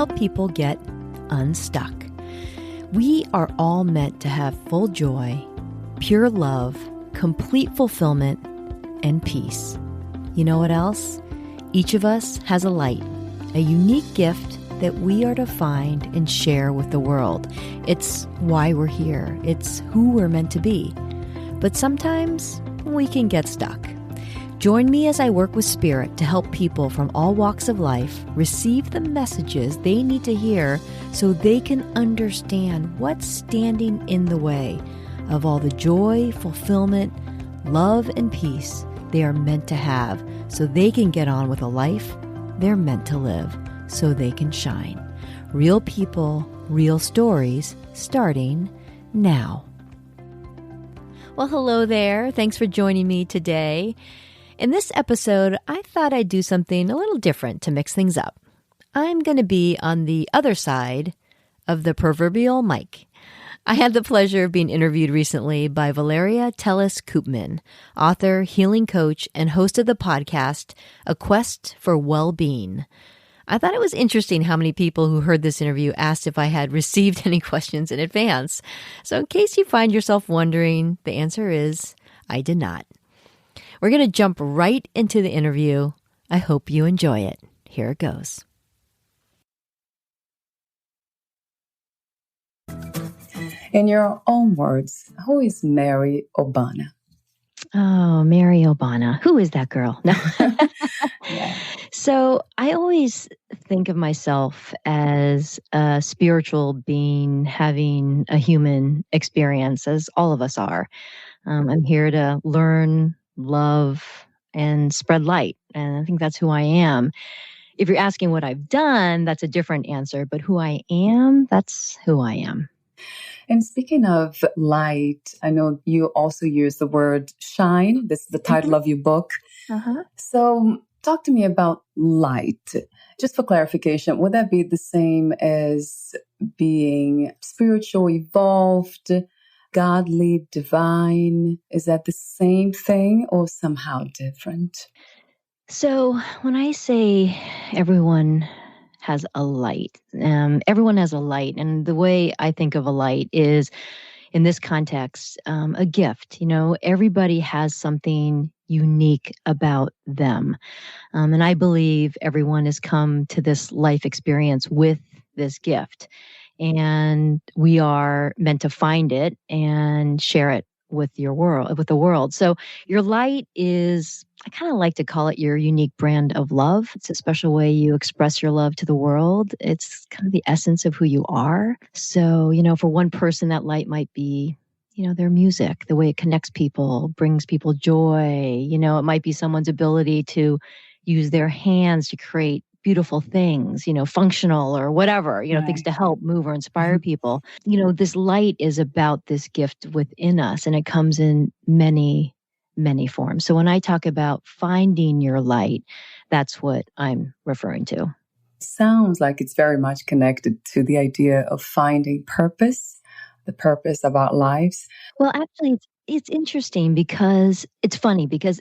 help people get unstuck. We are all meant to have full joy, pure love, complete fulfillment, and peace. You know what else? Each of us has a light, a unique gift that we are to find and share with the world. It's why we're here. It's who we're meant to be. But sometimes we can get stuck. Join me as I work with Spirit to help people from all walks of life receive the messages they need to hear so they can understand what's standing in the way of all the joy, fulfillment, love, and peace they are meant to have so they can get on with a life they're meant to live so they can shine. Real people, real stories, starting now. Well, hello there. Thanks for joining me today. In this episode, I thought I'd do something a little different to mix things up. I'm going to be on the other side of the proverbial mic. I had the pleasure of being interviewed recently by Valeria Teles Koopman, author, healing coach, and host of the podcast, A Quest for Well-Being. I thought it was interesting how many people who heard this interview asked if I had received any questions in advance. So in case you find yourself wondering, the answer is I did not. We're going to jump right into the interview. I hope you enjoy it. Here it goes. In your own words, who is Mary Obana? Oh, Mary Obana. Who is that girl? No. Yeah. So I always think of myself as a spiritual being having a human experience, as all of us are. I'm here to learn, love, and spread light. And I think that's who I am. If you're asking what I've done, that's a different answer. But who I am, that's who I am. And speaking of light, I know you also use the word shine. This is the title of your book. Uh-huh. So talk to me about light. Just for clarification, would that be the same as being spiritual, evolved, godly, divine? Is that the same thing or somehow different? So when I say everyone has a light, everyone has a light. And the way I think of a light is, in this context, a gift. You know, everybody has something unique about them. And I believe everyone has come to this life experience with this gift. And we are meant to find it and share it with the world. So your light is, I kind of like to call it your unique brand of love. It's a special way you express your love to the world. It's kind of the essence of who you are. So, for one person, that light might be, their music, the way it connects people, brings people joy. It might be someone's ability to use their hands to create beautiful things, functional or whatever, things to help move or inspire people. This light is about this gift within us, and it comes in many, many forms. So when I talk about finding your light, that's what I'm referring to. Sounds like it's very much connected to the idea of finding purpose, the purpose of our lives. Well, actually, it's interesting because it's funny because,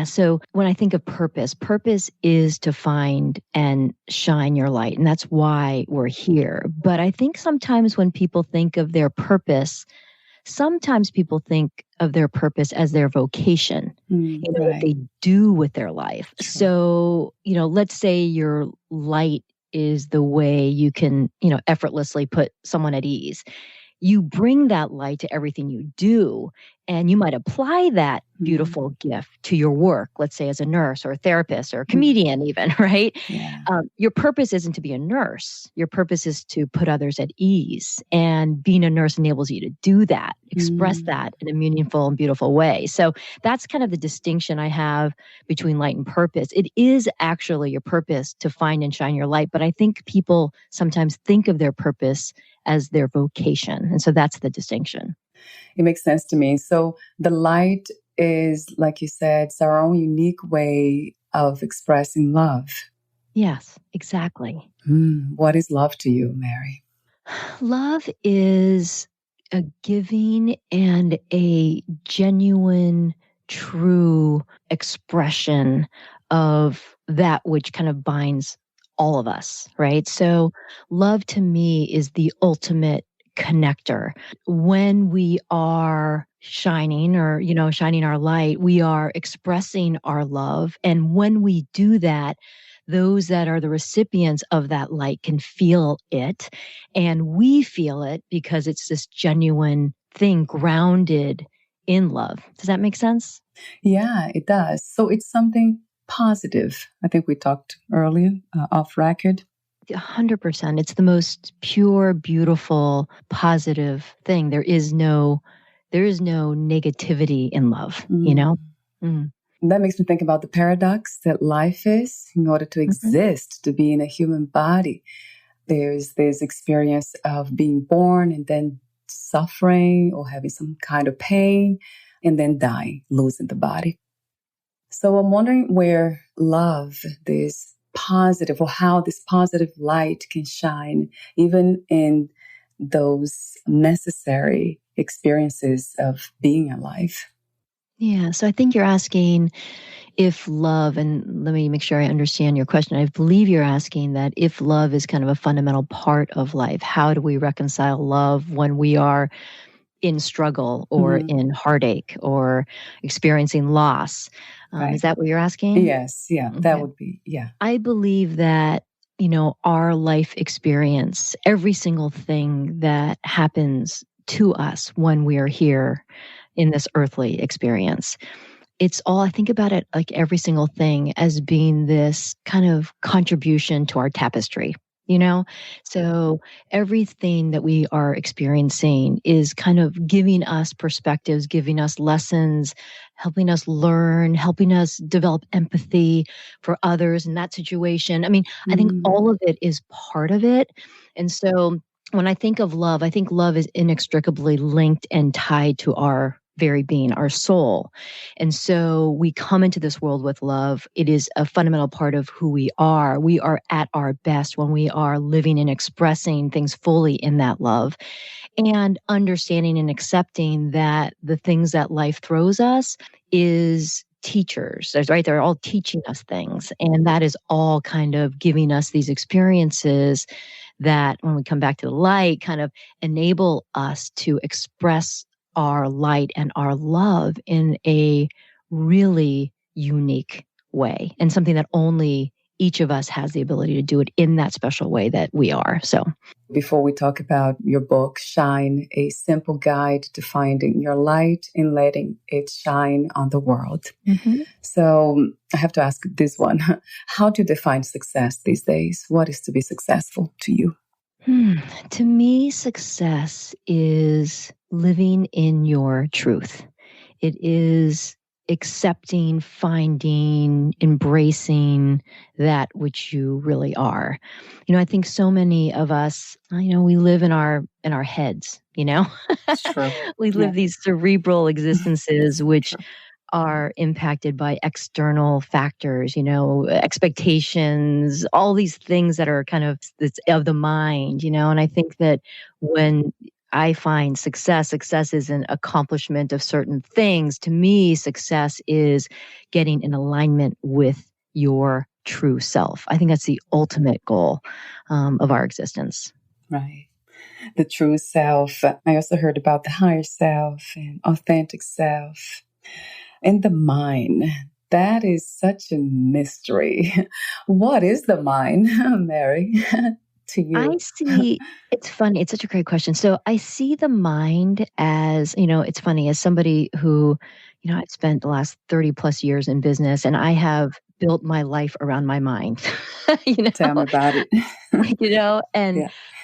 so when I think of purpose is to find and shine your light. And that's why we're here. But I think sometimes when people think of their purpose, sometimes people think of their purpose as their vocation, what they do with their life. Sure. So, let's say your light is the way you can, effortlessly put someone at ease. You bring that light to everything you do, and you might apply that beautiful gift to your work, let's say as a nurse or a therapist or a comedian even, right? Yeah. Your purpose isn't to be a nurse. Your purpose is to put others at ease, and being a nurse enables you to do that, express that in a meaningful and beautiful way. So that's kind of the distinction I have between light and purpose. It is actually your purpose to find and shine your light, but I think people sometimes think of their purpose as their vocation. And so that's the distinction. It makes sense to me. So the light is, like you said, it's our own unique way of expressing love. Yes, exactly. What is love to you, Mary? Love is a giving and a genuine, true expression of that which kind of binds all of us, right? So love to me is the ultimate connector. When we are shining or, shining our light, we are expressing our love. And when we do that, those that are the recipients of that light can feel it. And we feel it because it's this genuine thing grounded in love. Does that make sense? Yeah, it does. So it's something positive. I think we talked earlier off record. 100%. It's the most pure, beautiful, positive thing. There is no negativity in love, Mm. That makes me think about the paradox that life is. In order to exist, to be in a human body, there's this experience of being born and then suffering or having some kind of pain and then dying, losing the body. So I'm wondering where love, this positive, or how this positive light can shine even in those necessary experiences of being alive. Yeah. So I think you're asking if love, and let me make sure I understand your question. I believe you're asking that if love is kind of a fundamental part of life, how do we reconcile love when we are in struggle or in heartache or experiencing loss? Right. Is that what you're asking? Yes. Yeah, Okay. that would be, yeah. I believe that, our life experience, every single thing that happens to us when we are here in this earthly experience, it's all, I think about it like every single thing as being this kind of contribution to our tapestry, So everything that we are experiencing is kind of giving us perspectives, giving us lessons, helping us learn, helping us develop empathy for others in that situation. I mean, I think all of it is part of it. And so when I think of love, I think love is inextricably linked and tied to our very being, our soul. And so we come into this world with love. It is a fundamental part of who we are. We are at our best when we are living and expressing things fully in that love and understanding and accepting that the things that life throws us is teachers, right? They're all teaching us things. And that is all kind of giving us these experiences that when we come back to the light, kind of enable us to express our light and our love in a really unique way, and something that only each of us has the ability to do it in that special way that we are. So before we talk about your book, Shine, a simple guide to finding your light and letting it shine on the world. So I have to ask this one. How do you define success these days? What is to be successful to you? To me, success is living in your truth. It is accepting, finding, embracing that which you really are. I think so many of us, we live in our heads, It's true. We live these cerebral existences, which are impacted by external factors, expectations, all these things that are kind of the mind, and I think that when I find success is an accomplishment of certain things. To me, success is getting in alignment with your true self. I think that's the ultimate goal of our existence. Right. The true self. I also heard about the higher self and authentic self. And the mind, that is such a mystery. What is the mind, Mary, to you? I see, it's funny, it's such a great question. So I see the mind as, it's funny, as somebody who, I've spent the last 30 plus years in business, and I have built my life around my mind. Tell me about it.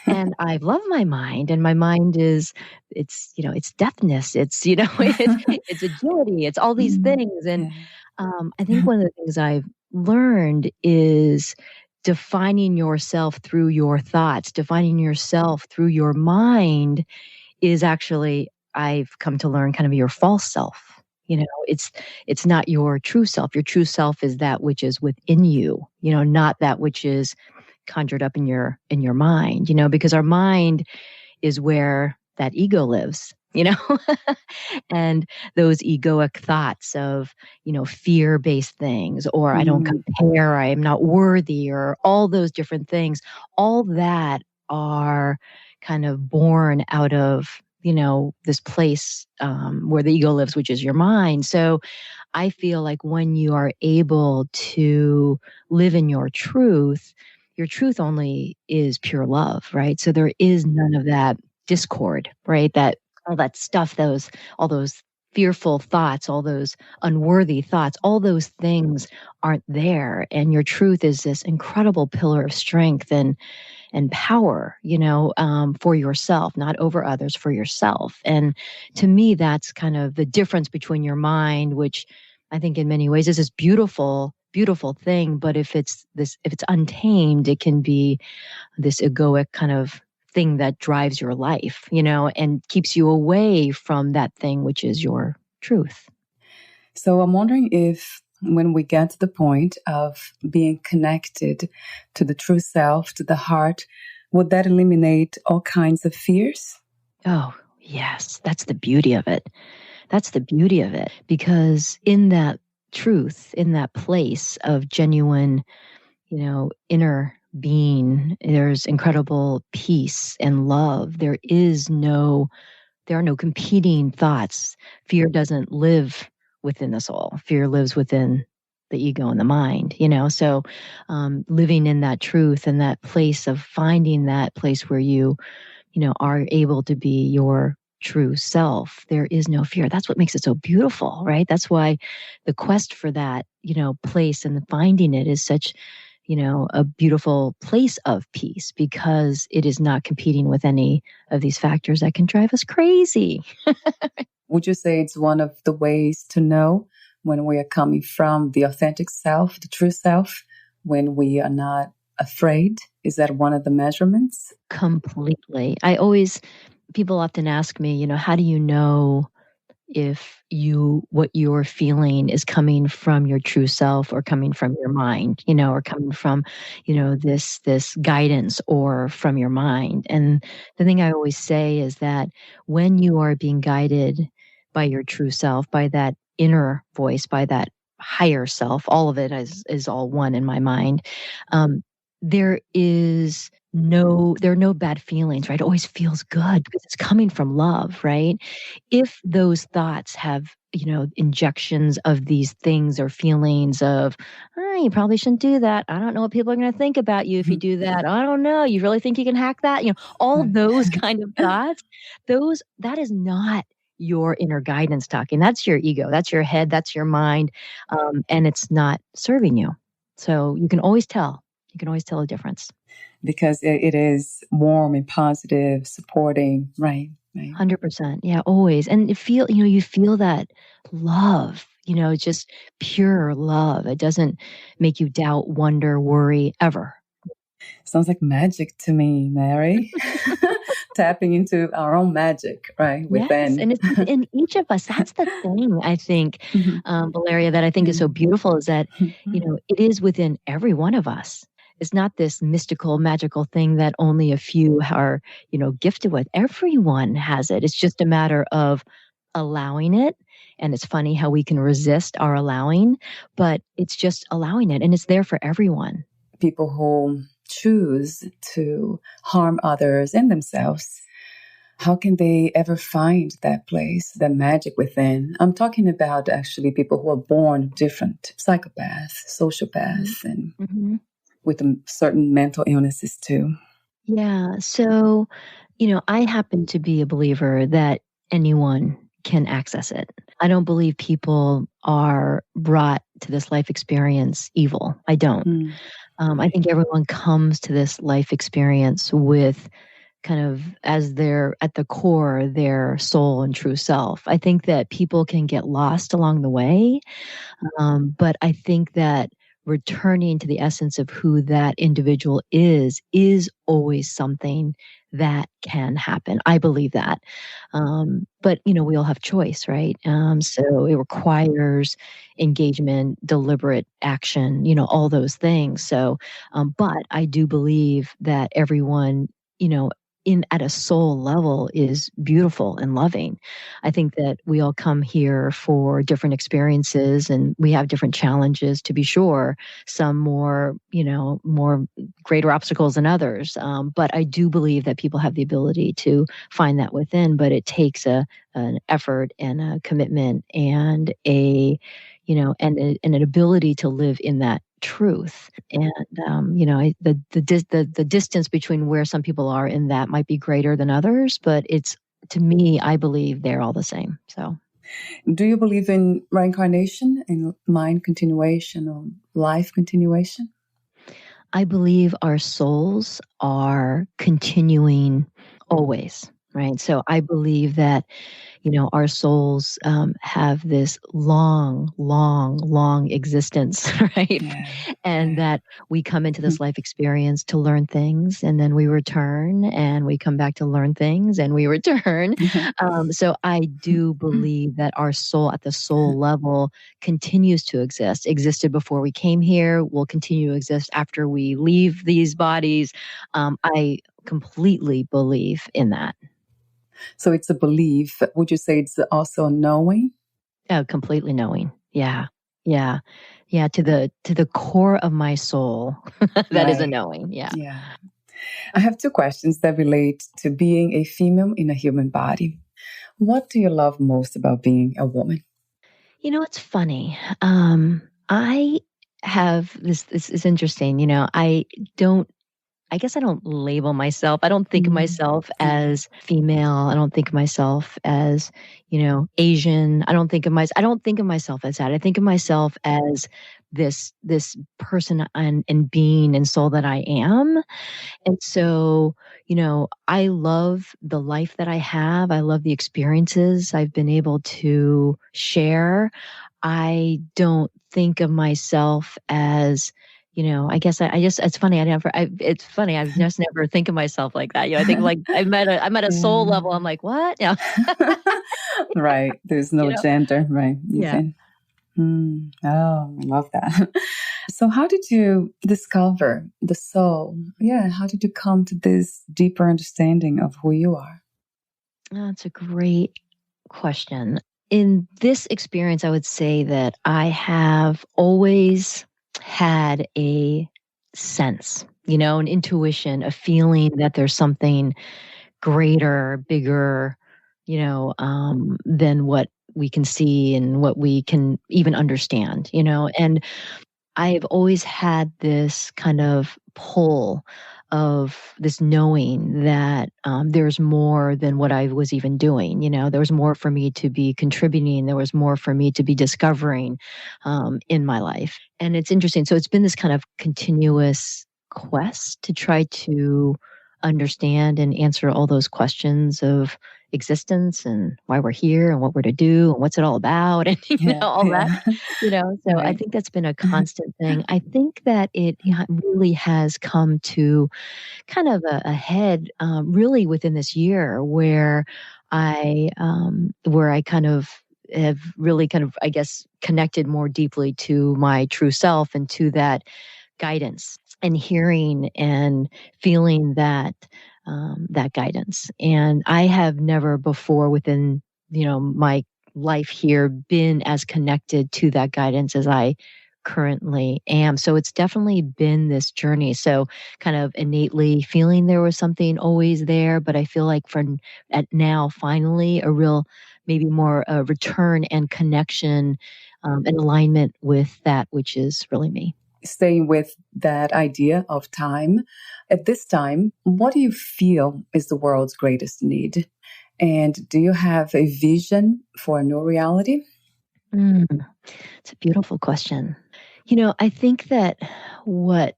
And I love my mind, and my mind is, it's deftness, it's agility, it's all these things. And I think one of the things I've learned is defining yourself through your thoughts, defining yourself through your mind is actually, I've come to learn, kind of your false self. It's not your true self. Your true self is that which is within you, not that which is conjured up in your mind, because our mind is where that ego lives, you know? And those egoic thoughts of, fear-based things, or I don't Mm. compare, I am not worthy, or all those different things, all that are kind of born out of, this place where the ego lives, which is your mind. So I feel like when you are able to live in your truth only is pure love, right? So there is none of that discord, right? That all that stuff, all those fearful thoughts, all those unworthy thoughts, all those things aren't there. And your truth is this incredible pillar of strength and power, for yourself, not over others, for yourself. And to me, that's kind of the difference between your mind, which I think in many ways is this beautiful, beautiful thing. But if it's untamed, it can be this egoic kind of thing that drives your life, and keeps you away from that thing, which is your truth. So I'm wondering if when we get to the point of being connected to the true self, to the heart, would that eliminate all kinds of fears? Oh, yes. That's the beauty of it. That's the beauty of it. Because in that truth, in that place of genuine, inner being, there's incredible peace and love. There are no competing thoughts. Fear doesn't live within the soul. Fear lives within the ego and the mind, So living in that truth and that place of finding that place where you are able to be your true self, there is no fear. That's what makes it so beautiful, right? That's why the quest for that, place and the finding it is such, a beautiful place of peace, because it is not competing with any of these factors that can drive us crazy. Would you say it's one of the ways to know when we are coming from the authentic self, the true self, when we are not afraid? Is that one of the measurements? Completely. People often ask me, how do you know if what you're feeling is coming from your true self or coming from your mind, or coming from, this guidance or from your mind. And the thing I always say is that when you are being guided by your true self, by that inner voice, by that higher self, all of it is all one in my mind. Um, there are no bad feelings, right? It always feels good because it's coming from love, right? If those thoughts have, injections of these things or feelings of, you probably shouldn't do that. I don't know what people are going to think about you if you do that. I don't know. You really think you can hack that? All those kind of thoughts, that is not your inner guidance talking. That's your ego. That's your head. That's your mind. And it's not serving you. So you can always tell. You can always tell a difference. Because it is warm and positive, supporting, right? Right. 100%. Yeah, always. And you feel that love, just pure love. It doesn't make you doubt, wonder, worry ever. Sounds like magic to me, Mary. Tapping into our own magic, right? Yes, Within. and it's within each of us. That's the thing, I think, Valeria, that I think is so beautiful is that, it is within every one of us. It's not this mystical, magical thing that only a few are, gifted with. Everyone has it. It's just a matter of allowing it. And it's funny how we can resist our allowing, but it's just allowing it. And it's there for everyone. People who choose to harm others and themselves, how can they ever find that place, that magic within? I'm talking about actually people who are born different, psychopaths, sociopaths, and with certain mental illnesses too. Yeah. So, I happen to be a believer that anyone can access it. I don't believe people are brought to this life experience evil. I don't. I think everyone comes to this life experience with kind of as their at the core their soul and true self. I think that people can get lost along the way, but I think that returning to the essence of who that individual is always something that can happen. I believe that. But, we all have choice, right? So it requires engagement, deliberate action, all those things. So, but I do believe that everyone, at a soul level is beautiful and loving. I think that we all come here for different experiences and we have different challenges, to be sure, some more, more greater obstacles than others. But I do believe that people have the ability to find that within, but it takes an effort and a commitment and and an ability to live in that truth. And the distance between where some people are in that might be greater than others, but it's, to me, I believe they're all the same. So, do you believe in reincarnation, in mind continuation or life continuation? I believe our souls are continuing always, right? So I believe that our souls have this long, long, long existence, right? Yeah. And that we come into this life experience to learn things, and then we return, and we come back to learn things, and we return. So I do believe that our soul, at the soul level, continues to exist. Existed before we came here, will continue to exist after we leave these bodies. I completely believe in that. So it's a belief. Would you say it's also a knowing? Oh, completely knowing. Yeah. Yeah. Yeah. To the core of my soul. That is a knowing. Yeah. Yeah. I have two questions that relate to being a female in a human body. What do you love most about being a woman? It's funny. I have this is interesting. I guess I don't label myself. I don't think of myself as female. I don't think of myself as, Asian. I don't think of myself as that. I think of myself as this person and being and soul that I am. And so, I love the life that I have. I love the experiences I've been able to share. I don't think of myself as, I guess I just, it's funny. It's funny. I just never think of myself like that. I think like I'm at a soul level. I'm like, what? Yeah. Right. There's no gender, right? Yeah. Oh, I love that. So how did you discover the soul? Yeah. How did you come to this deeper understanding of who you are? That's a great question. In this experience, I would say that I have always had a sense, an intuition, a feeling that there's something greater, bigger, than what we can see and what we can even understand, and I've always had this kind of pull of this knowing that there's more than what I was even doing. There was more for me to be contributing. There was more for me to be discovering in my life. And it's interesting. So it's been this kind of continuous quest to try to understand and answer all those questions of existence and why we're here and what we're to do and what's it all about and all that. So I think that's been a constant thing. I think that it really has come to kind of a head really within this year where I kind of have really kind of, I guess, connected more deeply to my true self and to that guidance and hearing and feeling that guidance. And I have never before within, my life here been as connected to that guidance as I currently am. So it's definitely been this journey. So kind of innately feeling there was something always there, but I feel like at now finally a real maybe more return and connection and alignment with that which is really me. Staying with that idea of time, at this time, what do you feel is the world's greatest need? And do you have a vision for a new reality? It's a beautiful question. I think that what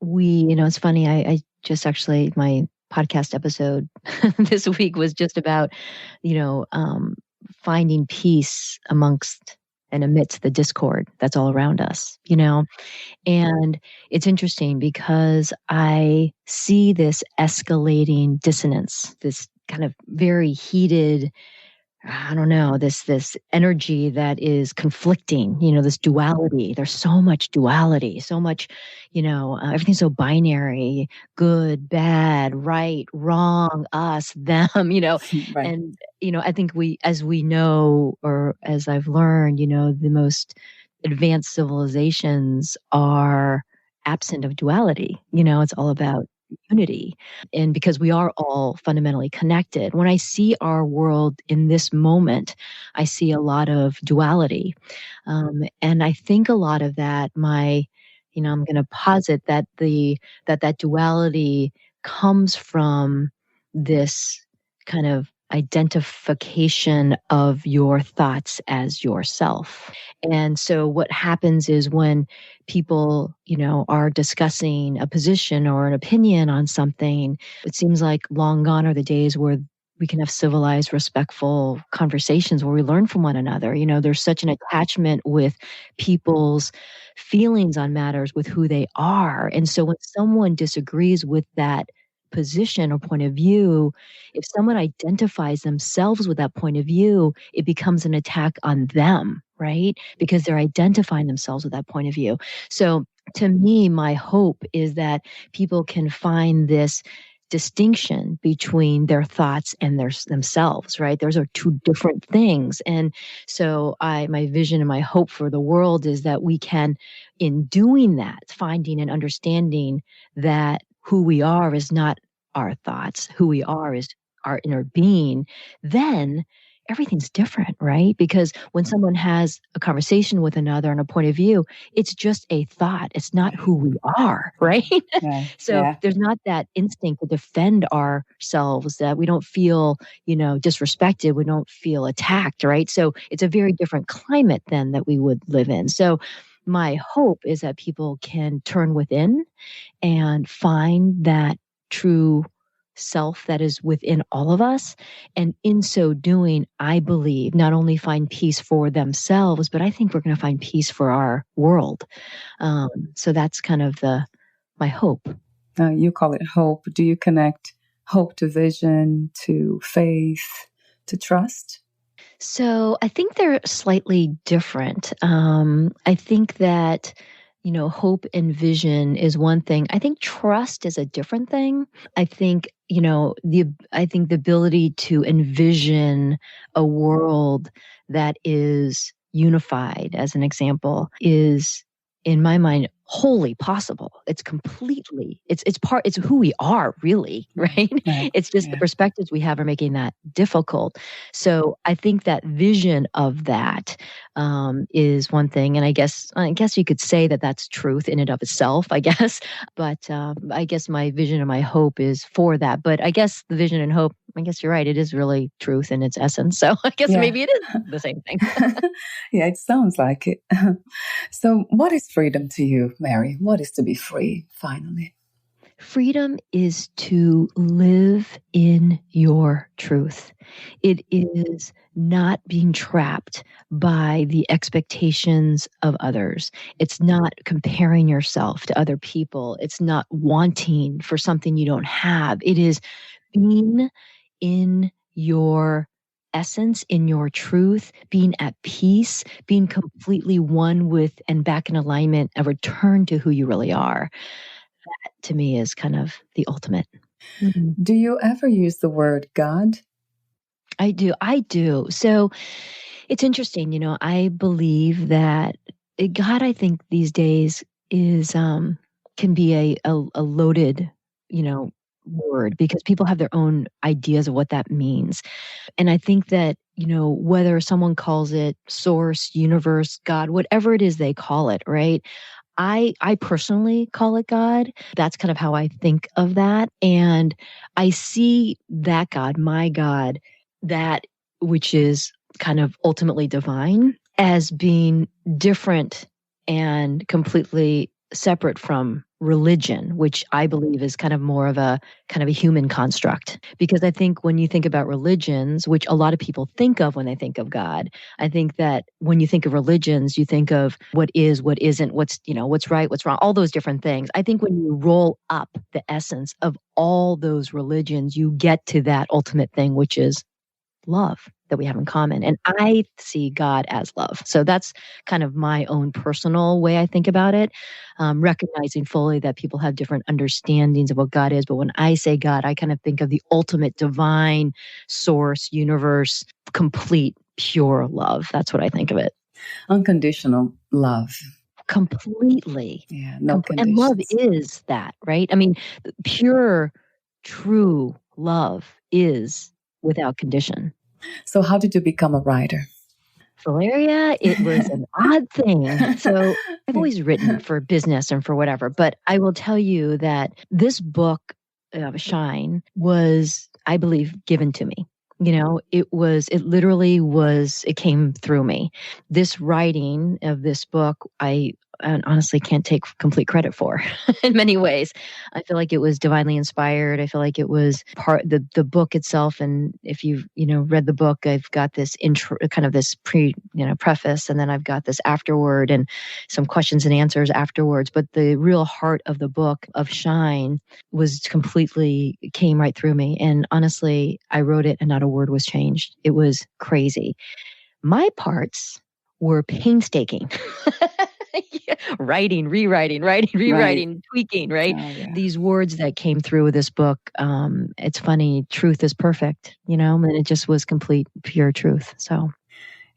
it's funny, I just actually, my podcast episode this week was just about, finding peace amongst and amidst the discord that's all around us, and it's interesting because I see this escalating dissonance, this kind of very heated I don't know, this energy that is conflicting, this duality. There's so much duality, so much, everything's so binary, good, bad, right, wrong, us, them, Right. and, I think as we know, or as I've learned, the most advanced civilizations are absent of duality. It's all about unity. And because we are all fundamentally connected, when I see our world in this moment, I see a lot of duality. And I think a lot of that, I'm going to posit that that duality comes from this kind of identification of your thoughts as yourself. And so what happens is when people, are discussing a position or an opinion on something, it seems like long gone are the days where we can have civilized, respectful conversations where we learn from one another. There's such an attachment with people's feelings on matters with who they are. And so when someone disagrees with that position or point of view, if someone identifies themselves with that point of view, it becomes an attack on them, right? Because they're identifying themselves with that point of view. So to me, my hope is that people can find this distinction between their thoughts and themselves, right? Those are two different things. And so my vision and my hope for the world is that we can, in doing that, finding and understanding that who we are is not our thoughts, who we are is our inner being, then everything's different, right? Because when someone has a conversation with another and a point of view, it's just a thought. It's not who we are, right? Yeah. So Yeah. there's not that instinct to defend ourselves, that we don't feel, disrespected. We don't feel attacked, right? So it's a very different climate then that we would live in. So my hope is that people can turn within and find that true self that is within all of us. And in so doing, I believe not only find peace for themselves, but I think we're going to find peace for our world. So that's kind of my hope. You call it hope. Do you connect hope to vision, to faith, to trust? So I think they're slightly different. I think that, hope and vision is one thing. I think trust is a different thing. I think, I think the ability to envision a world that is unified, as an example, is, in my mind, wholly possible. It's who we are, really, right? Right. It's just the perspectives we have are making that difficult. So I think that vision of that is one thing, and I guess you could say that that's truth in and of itself, I guess. But I guess my vision and my hope is for that. But I guess the vision and hope, I guess you're right, it is really truth in its essence. So I guess maybe it is the same thing. Yeah, it sounds like it. So what is freedom to you, Mary? What is to be free, finally? Freedom is to live in your truth. It is not being trapped by the expectations of others. It's not comparing yourself to other people. It's not wanting for something you don't have. It is being in your essence, in your truth, being at peace, being completely one with and back in alignment, a return to who you really are. That to me is kind of the ultimate. Mm-hmm. Do you ever use the word God? I do. So it's interesting, I believe that God, I think these days is can be a loaded, word, because people have their own ideas of what that means. And I think that, whether someone calls it source, universe, God, whatever it is they call it, right? I personally call it God. That's kind of how I think of that. And I see that God, my God, that which is kind of ultimately divine, as being different and completely separate from religion, which I believe is kind of more of a human construct. Because I think when you think about religions, which a lot of people think of when they think of God, I think that when you think of religions, you think of what is, what isn't, what's right, what's wrong, all those different things. I think when you roll up the essence of all those religions, you get to that ultimate thing, which is love. that we have in common. And I see God as love. So that's kind of my own personal way I think about it, recognizing fully that people have different understandings of what God is. But when I say God, I kind of think of the ultimate divine source, universe, complete, pure love. That's what I think of it. Unconditional love. Completely. Yeah, no And love conditions. is that, right? I mean, pure, true love is without condition. So how did you become a writer? Valeria, it was an odd thing. So I've always written for business and for whatever, but I will tell you that this book, Shine, was, I believe, given to me. It came through me. This writing of this book, I honestly can't take complete credit for in many ways. I feel like it was divinely inspired. I feel like it was the book itself. And if you've, read the book, I've got this intro, kind of this preface, and then I've got this afterword and some questions and answers afterwards. But the real heart of the book of Shine came right through me. And honestly, I wrote it and not a word was changed. It was crazy. My parts were painstaking. Writing, rewriting, tweaking, right? Oh, yeah. These words that came through this book, it's funny, truth is perfect, and it just was complete, pure truth. So,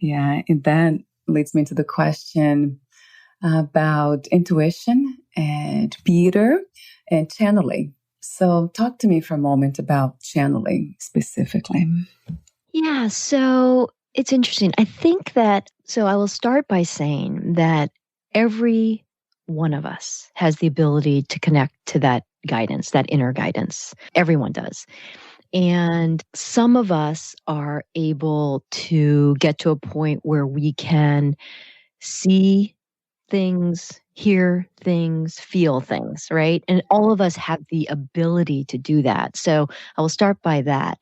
yeah, and that leads me to the question about intuition and Peter and channeling. So talk to me for a moment about channeling specifically. Yeah, so it's interesting. I think so I will start by saying that every one of us has the ability to connect to that guidance, that inner guidance. Everyone does. And some of us are able to get to a point where we can see things, hear things, feel things, right? And all of us have the ability to do that. So I will start by that.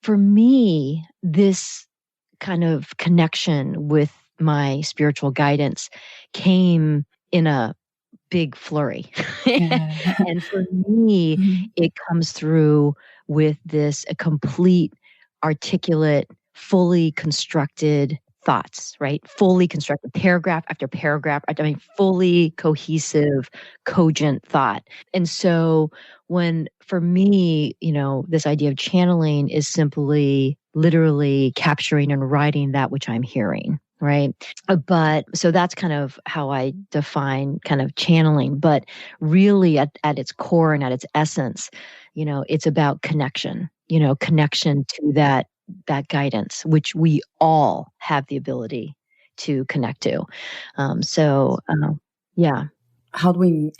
For me, this kind of connection with my spiritual guidance came in a big flurry. And for me, it comes through with a complete, articulate, fully constructed thoughts, right? Fully constructed, paragraph after paragraph. Fully cohesive, cogent thought. And so for me, this idea of channeling is simply literally capturing and writing that which I'm hearing. Right. But so that's kind of how I define kind of channeling. But really at its core and at its essence, it's about connection, connection to that guidance, which we all have the ability to connect to. Yeah. How do we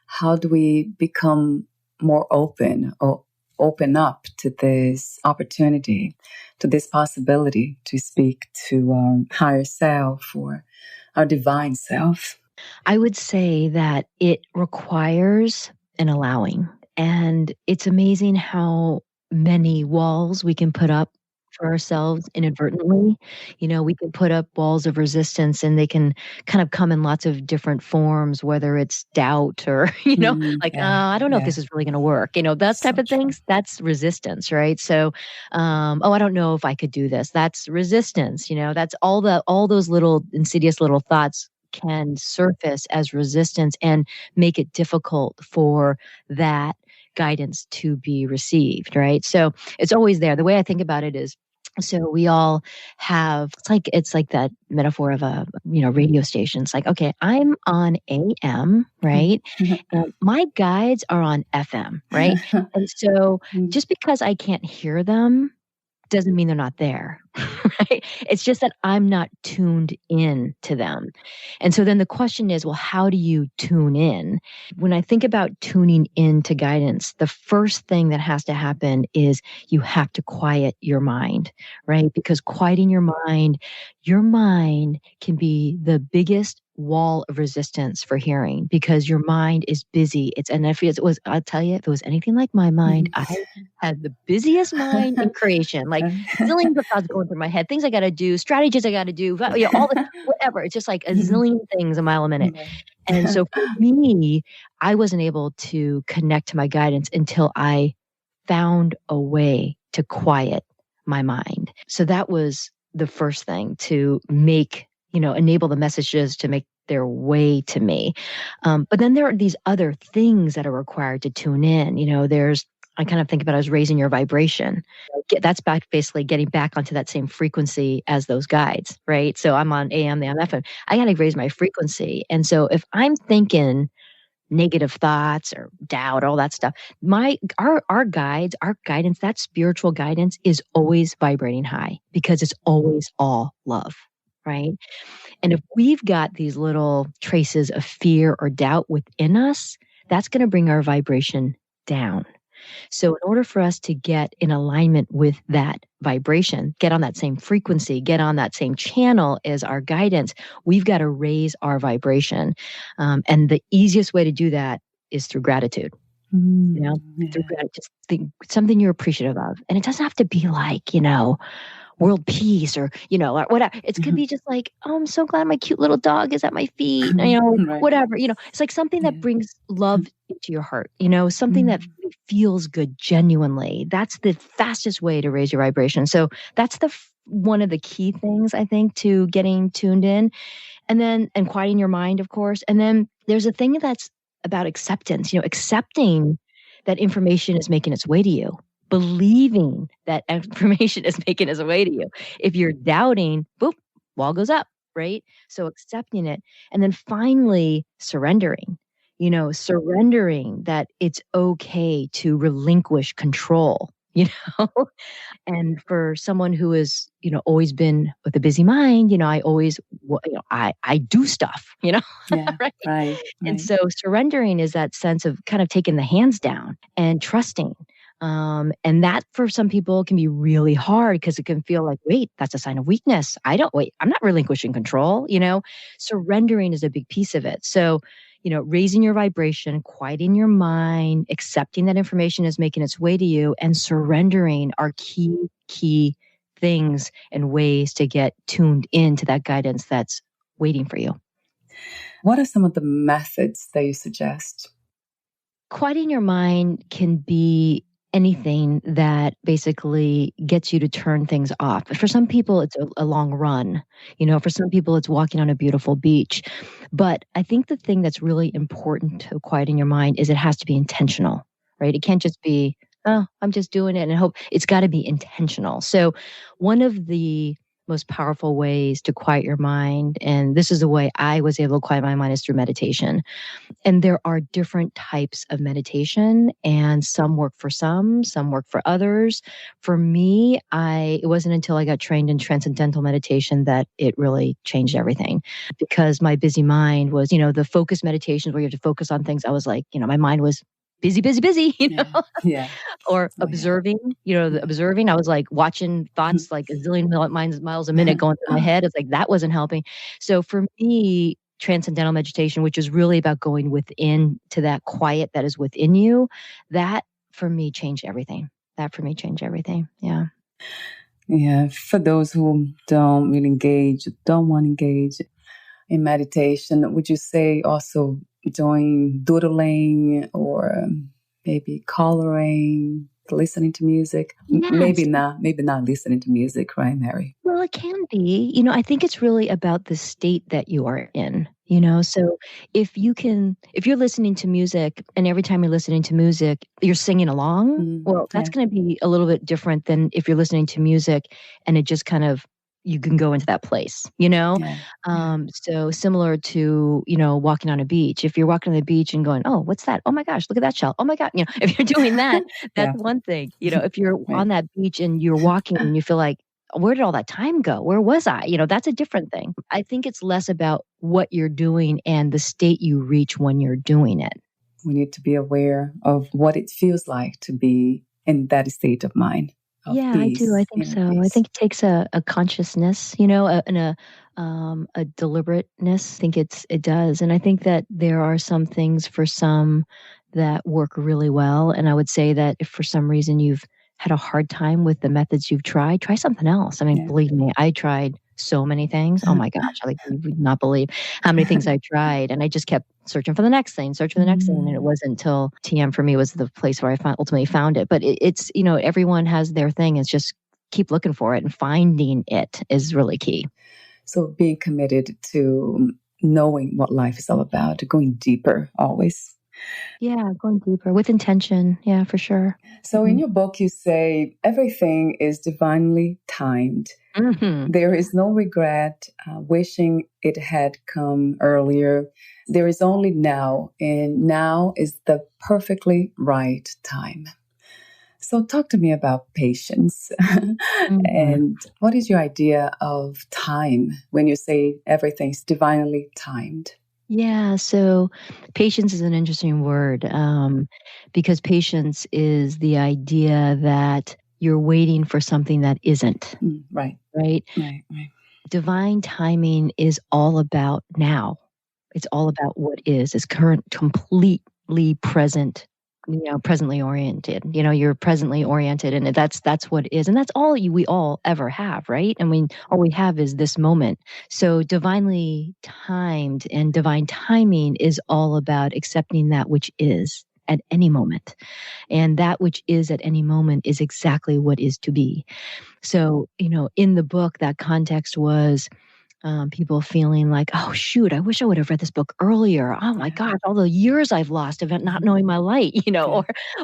how do we become more open or open up to this opportunity, to this possibility to speak to our higher self or our divine self? I would say that it requires an allowing. And it's amazing how many walls we can put up for ourselves inadvertently. We can put up walls of resistance and they can kind of come in lots of different forms, whether it's doubt or, I don't know if this is really going to work. That type of things, that's resistance, right? So, I don't know if I could do this. That's resistance. That's all those little insidious little thoughts can surface as resistance and make it difficult for that guidance to be received, right? So it's always there. The way I think about it is, so we all have, it's like that metaphor of a, radio station. It's like, okay, I'm on AM, right? My guides are on FM, right? And so just because I can't hear them doesn't mean they're not there, right? It's just that I'm not tuned in to them. And so then the question is, well, how do you tune in? When I think about tuning in to guidance, the first thing that has to happen is you have to quiet your mind, right? Because quieting your mind can be the biggest wall of resistance for hearing, because your mind is busy. I'll tell you, if it was anything like my mind, I had the busiest mind in creation, like zillions of thoughts going through my head, things I got to do, strategies I got to do, all the whatever. It's just like a zillion things a mile a minute. And so for me, I wasn't able to connect to my guidance until I found a way to quiet my mind. So that was the first thing to make, enable the messages to make their way to me. But then there are these other things that are required to tune in. I kind of think about it as raising your vibration. That's basically getting back onto that same frequency as those guides, right? So I'm on AM, the FM. I got to raise my frequency. And so if I'm thinking negative thoughts or doubt, all that stuff, our guides, our guidance, that spiritual guidance is always vibrating high because it's always all love, right? And if we've got these little traces of fear or doubt within us, that's going to bring our vibration down. So in order for us to get in alignment with that vibration, get on that same frequency, get on that same channel as our guidance, we've got to raise our vibration. And the easiest way to do that is through gratitude. Through gratitude, just think something you're appreciative of. And it doesn't have to be like, world peace or whatever. It could be just like, oh, I'm so glad my cute little dog is at my feet, right. Whatever, it's like something that brings love into your heart, something that feels good genuinely. That's the fastest way to raise your vibration. So that's one of the key things, I think, to getting tuned in, and quieting your mind, of course. And then there's a thing that's about acceptance, accepting that information is making its way to you. Believing that information is making its way to you. If you're doubting, boop, wall goes up, right? So accepting it. And then finally surrendering, surrendering that it's okay to relinquish control, And for someone who has, always been with a busy mind, I always, I do stuff, right? And so surrendering is that sense of kind of taking the hands down and trusting. And that for some people can be really hard because it can feel like, wait, that's a sign of weakness. I'm not relinquishing control, surrendering is a big piece of it. So, raising your vibration, quieting your mind, accepting that information is making its way to you, and surrendering are key things and ways to get tuned into that guidance that's waiting for you. What are some of the methods that you suggest? Quieting your mind can be anything that basically gets you to turn things off. For some people, it's a long run. For some people, it's walking on a beautiful beach. But I think the thing that's really important to quieting your mind is it has to be intentional, right? It can't just be, oh, I'm just doing it and hope. It's got to be intentional. So one of the most powerful ways to quiet your mind, and this is the way I was able to quiet my mind, is through meditation. And there are different types of meditation, and some work for some work for others. For me, it wasn't until I got trained in transcendental meditation that it really changed everything, because my busy mind was, the focus meditations where you have to focus on things. I was like, my mind was busy, Yeah. Or observing, observing. I was like watching thoughts like a zillion miles a minute going through my head. It's like that wasn't helping. So for me, transcendental meditation, which is really about going within to that quiet that is within you, that for me changed everything. Yeah. Yeah. For those who don't really don't want to engage in meditation, would you say also doing doodling or maybe coloring, listening to music? Yes. Maybe not listening to music, right, Mary? Well, it can be. I think it's really about the state that you are in. So if you're listening to music and every time you're listening to music, you're singing along, well, that's going to be a little bit different than if you're listening to music and it just kind of, you can go into that place, So similar to, walking on a beach. If you're walking on the beach and going, oh, what's that? Oh my gosh, look at that shell. Oh my God. If you're doing that, that's one thing. If you're on that beach and you're walking and you feel like, where did all that time go? Where was I? That's a different thing. I think it's less about what you're doing and the state you reach when you're doing it. We need to be aware of what it feels like to be in that state of mind. Yeah, peace, I do. I think so. Peace. I think it takes a consciousness, and a deliberateness. I think it does. And I think that there are some things for some that work really well. And I would say that if for some reason you've had a hard time with the methods you've tried, try something else. I mean, believe me, I tried so many things. Oh my gosh, you would not believe how many things I tried. And I just kept searching for the next thing. And it wasn't until TM for me was the place where I ultimately found it. But it's, everyone has their thing. It's just keep looking for it, and finding it is really key. So being committed to knowing what life is all about, going deeper always. Yeah, going deeper with intention. Yeah, for sure. So in your book, you say everything is divinely timed. Mm-hmm. There is no regret, wishing it had come earlier. There is only now, and now is the perfectly right time. So talk to me about patience. And what is your idea of time when you say everything's divinely timed? Yeah, so patience is an interesting word, because patience is the idea that you're waiting for something that isn't. Right. Right? Right. Right. Divine timing is all about now. It's all about what is. It's current, completely present, presently oriented. You're presently oriented, and that's what is. And that's all we all ever have, right? I mean, all we have is this moment. So divinely timed and divine timing is all about accepting that which is at any moment. And that which is at any moment is exactly what is to be. So, in the book, that context was people feeling like, oh, shoot, I wish I would have read this book earlier. Oh, my gosh, all the years I've lost of not knowing my light,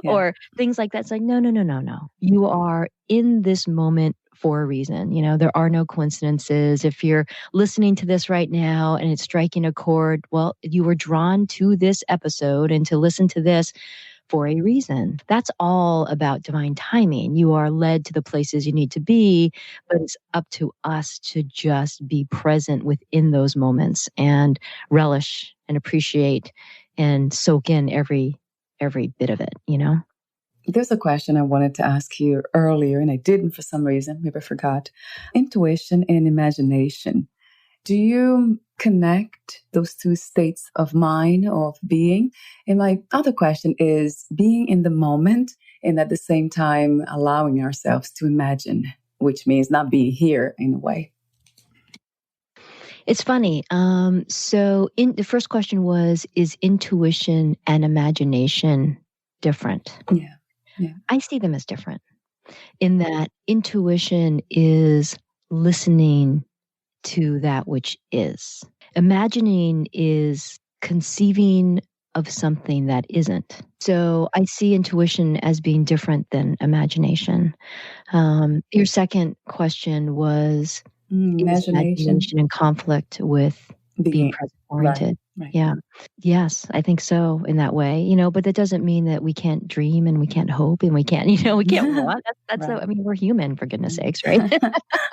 or things like that. It's like, no, no, no, no, no. You are in this moment for a reason. There are no coincidences. If you're listening to this right now and it's striking a chord, well, you were drawn to this episode and to listen to this for a reason. That's all about divine timing. You are led to the places you need to be, but it's up to us to just be present within those moments and relish and appreciate and soak in every bit of it, There's a question I wanted to ask you earlier, and I didn't for some reason, maybe I forgot. Intuition and imagination. Do you connect those two states of mind or of being? And my other question is being in the moment and at the same time allowing ourselves to imagine, which means not being here in a way. It's funny. So the first question was, is intuition and imagination different? Yeah. I see them as different in that intuition is listening to that which is. Imagining is conceiving of something that isn't. So I see intuition as being different than imagination. Your second question was, is imagination in conflict with being present oriented? Right. Yeah. Yes, I think so in that way, but that doesn't mean that we can't dream and we can't hope and we can't, we can't want. That's Right. I mean, we're human, for goodness sakes, right?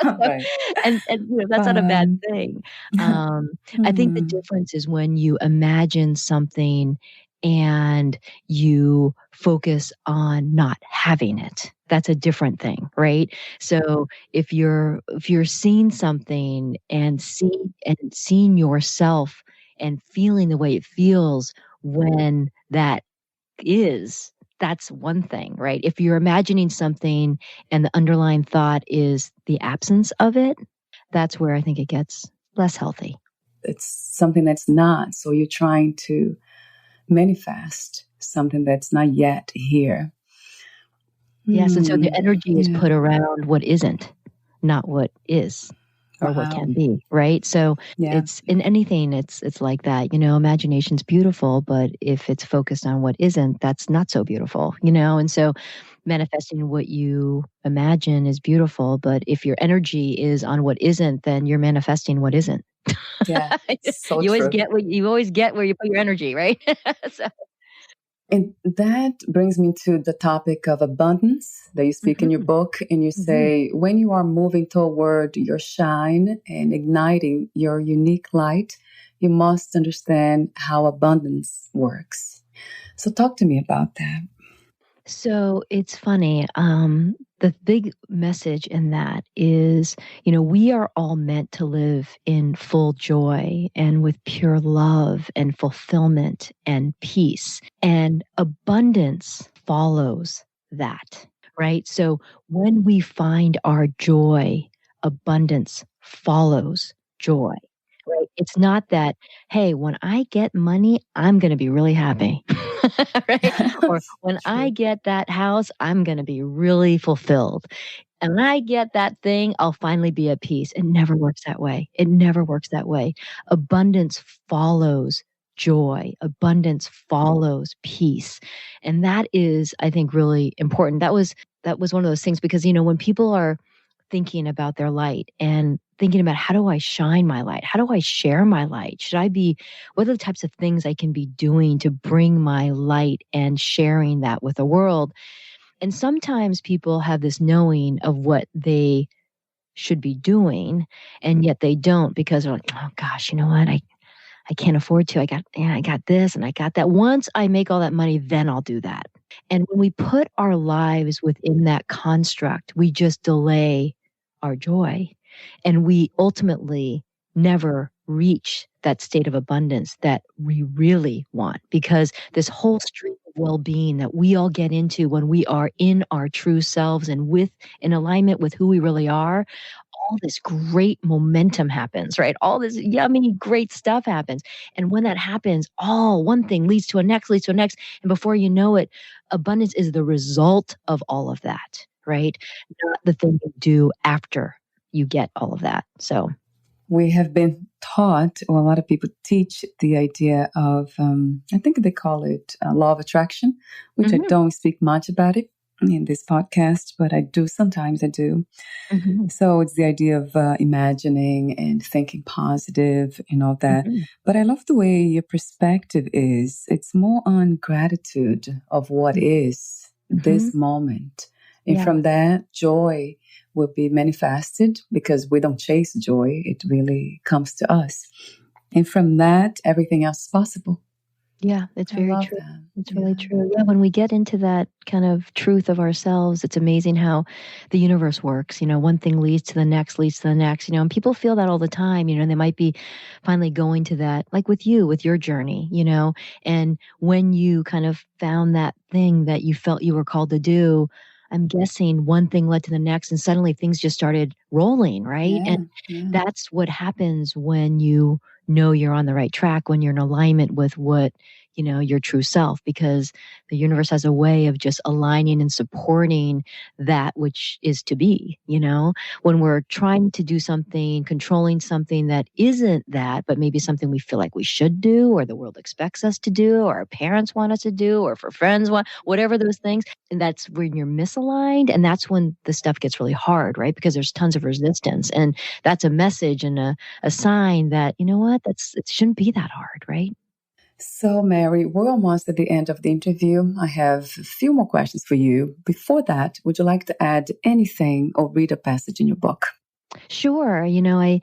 Right. And that's not a bad thing. I think the difference is when you imagine something and you focus on not having it. That's a different thing, right? So if you're seeing something and seeing yourself and feeling the way it feels when that is, that's one thing, right? If you're imagining something and the underlying thought is the absence of it, that's where I think it gets less healthy. It's something that's not. So you're trying to manifest something that's not yet here. Yes, and so the energy is put around what isn't, not what is or what can be, right? So it's in anything, it's like that, imagination's beautiful, but if it's focused on what isn't, that's not so beautiful, and so manifesting what you imagine is beautiful, but if your energy is on what isn't, then you're manifesting what isn't. Yeah, so you true. always get where you put your energy, right? And that brings me to the topic of abundance that you speak in your book. And you say, when you are moving toward your shine and igniting your unique light, you must understand how abundance works. So talk to me about that. So it's funny. The big message in that is, we are all meant to live in full joy and with pure love and fulfillment and peace. And abundance follows that, right? So when we find our joy, abundance follows joy. Right? It's not that, hey, when I get money, I'm going to be really happy. Right? Or when I get that house, I'm going to be really fulfilled. And when I get that thing, I'll finally be at peace. It never works that way. It never works that way. Abundance follows joy. Abundance follows peace. And that is, I think, really important. That was one of those things because, when people are thinking about their light and thinking about how do I shine my light? How do I share my light? What are the types of things I can be doing to bring my light and sharing that with the world? And sometimes people have this knowing of what they should be doing, and yet they don't because they're like, oh gosh, you know what? I can't afford to. I got this and I got that. Once I make all that money, then I'll do that. And when we put our lives within that construct, we just delay our joy. And we ultimately never reach that state of abundance that we really want, because this whole stream of well-being that we all get into when we are in our true selves and in alignment with who we really are, all this great momentum happens, right? All this yummy, great stuff happens. And when that happens, one thing leads to a next, leads to a next. And before you know it, abundance is the result of all of that, right? Not the thing you do after you get all of that. So we have been taught, or a lot of people teach the idea of, I think they call it law of attraction, which I don't speak much about it in this podcast, but I do sometimes. I do. So it's the idea of imagining and thinking positive and all that. But I love the way your perspective is. It's more on gratitude of what is this moment. And from that, joy will be manifested because we don't chase joy. It really comes to us. And from that, everything else is possible. Yeah, it's very true. It's really true. Yeah, when we get into that kind of truth of ourselves, it's amazing how the universe works. One thing leads to the next, and people feel that all the time, and they might be finally going to that, like with you, with your journey, and when you kind of found that thing that you felt you were called to do, I'm guessing one thing led to the next and suddenly things just started rolling, right? And that's what happens when you know you're on the right track, when you're in alignment with what, your true self, because the universe has a way of just aligning and supporting that which is to be, when we're trying to do something, controlling something that isn't that, but maybe something we feel like we should do, or the world expects us to do, or our parents want us to do, or for friends want, whatever those things. And that's when you're misaligned. And that's when the stuff gets really hard, right? Because there's tons of resistance. And that's a message and a sign that, you know what, it shouldn't be that hard, right? So, Mary, we're almost at the end of the interview. I have a few more questions for you. Before that, would you like to add anything or read a passage in your book? Sure. I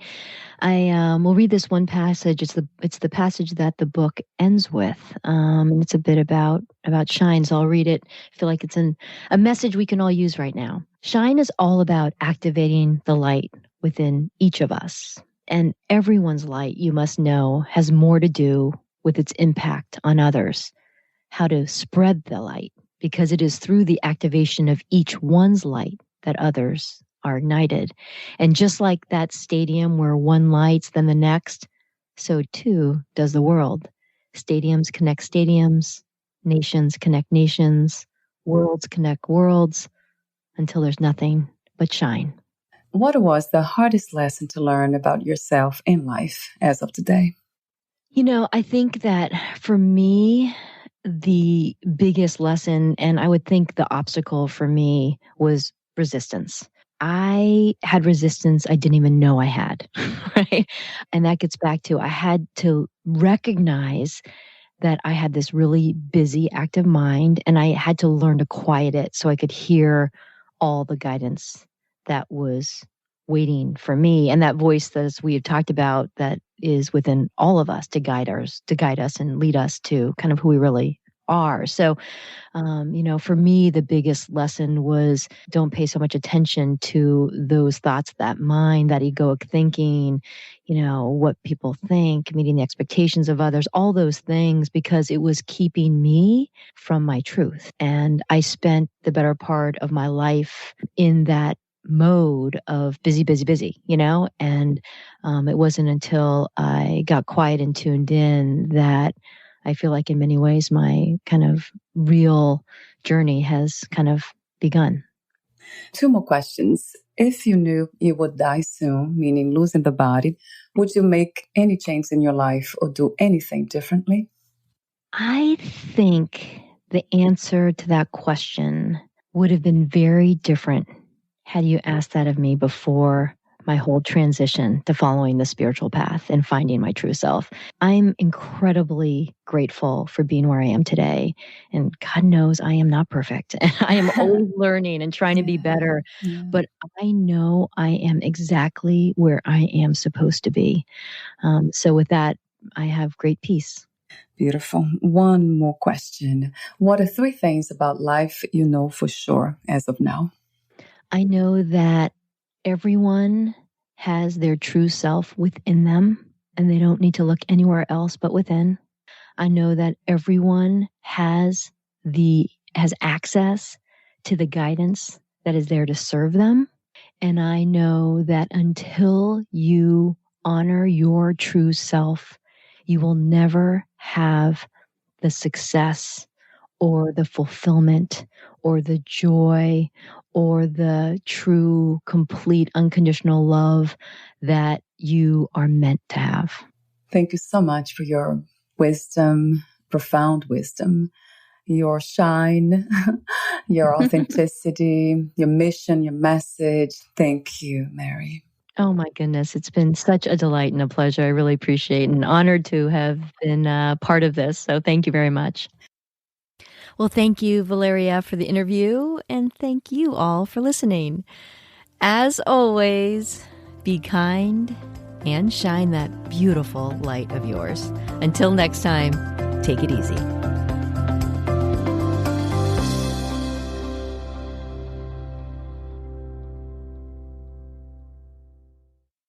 will read this one passage. It's the passage that the book ends with. And it's a bit about shine. So I'll read it. I feel like it's a message we can all use right now. Shine is all about activating the light within each of us. And everyone's light, you must know, has more to do with its impact on others, how to spread the light, because it is through the activation of each one's light that others are ignited. And just like that stadium where one lights, then the next, so too does the world. Stadiums connect stadiums, nations connect nations, worlds connect worlds, until there's nothing but shine. What was the hardest lesson to learn about yourself in life as of today? I think that for me, the biggest lesson, and I would think the obstacle for me, was resistance. I had resistance I didn't even know I had, right? And that gets back to, I had to recognize that I had this really busy, active mind, and I had to learn to quiet it so I could hear all the guidance that was waiting for me. And that voice that, as we have talked about, that is within all of us to guide us and lead us to kind of who we really are. So, for me, the biggest lesson was don't pay so much attention to those thoughts, that mind, that egoic thinking, what people think, meeting the expectations of others, all those things, because it was keeping me from my truth. And I spent the better part of my life in that mode of busy, and it wasn't until I got quiet and tuned in that I feel like in many ways my kind of real journey has kind of begun. Two more questions. If you knew you would die soon, meaning losing the body, would you make any change in your life or do anything differently? I think the answer to that question would have been very different had you asked that of me before my whole transition to following the spiritual path and finding my true self. I'm incredibly grateful for being where I am today. And God knows I am not perfect. I am always learning and trying to be better. Yeah. But I know I am exactly where I am supposed to be. So with that, I have great peace. Beautiful. One more question. What are three things about life you know for sure as of now? I know that everyone has their true self within them, and they don't need to look anywhere else but within. I know that everyone has access to the guidance that is there to serve them. And I know that until you honor your true self, you will never have the success or the fulfillment or the joy or the true, complete, unconditional love that you are meant to have. Thank you so much for your wisdom, profound wisdom, your shine, your authenticity, your mission, your message. Thank you, Mary. Oh my goodness, it's been such a delight and a pleasure. I really appreciate and honored to have been part of this. So thank you very much. Well, thank you, Valeria, for the interview, and thank you all for listening. As always, be kind and shine that beautiful light of yours. Until next time, take it easy.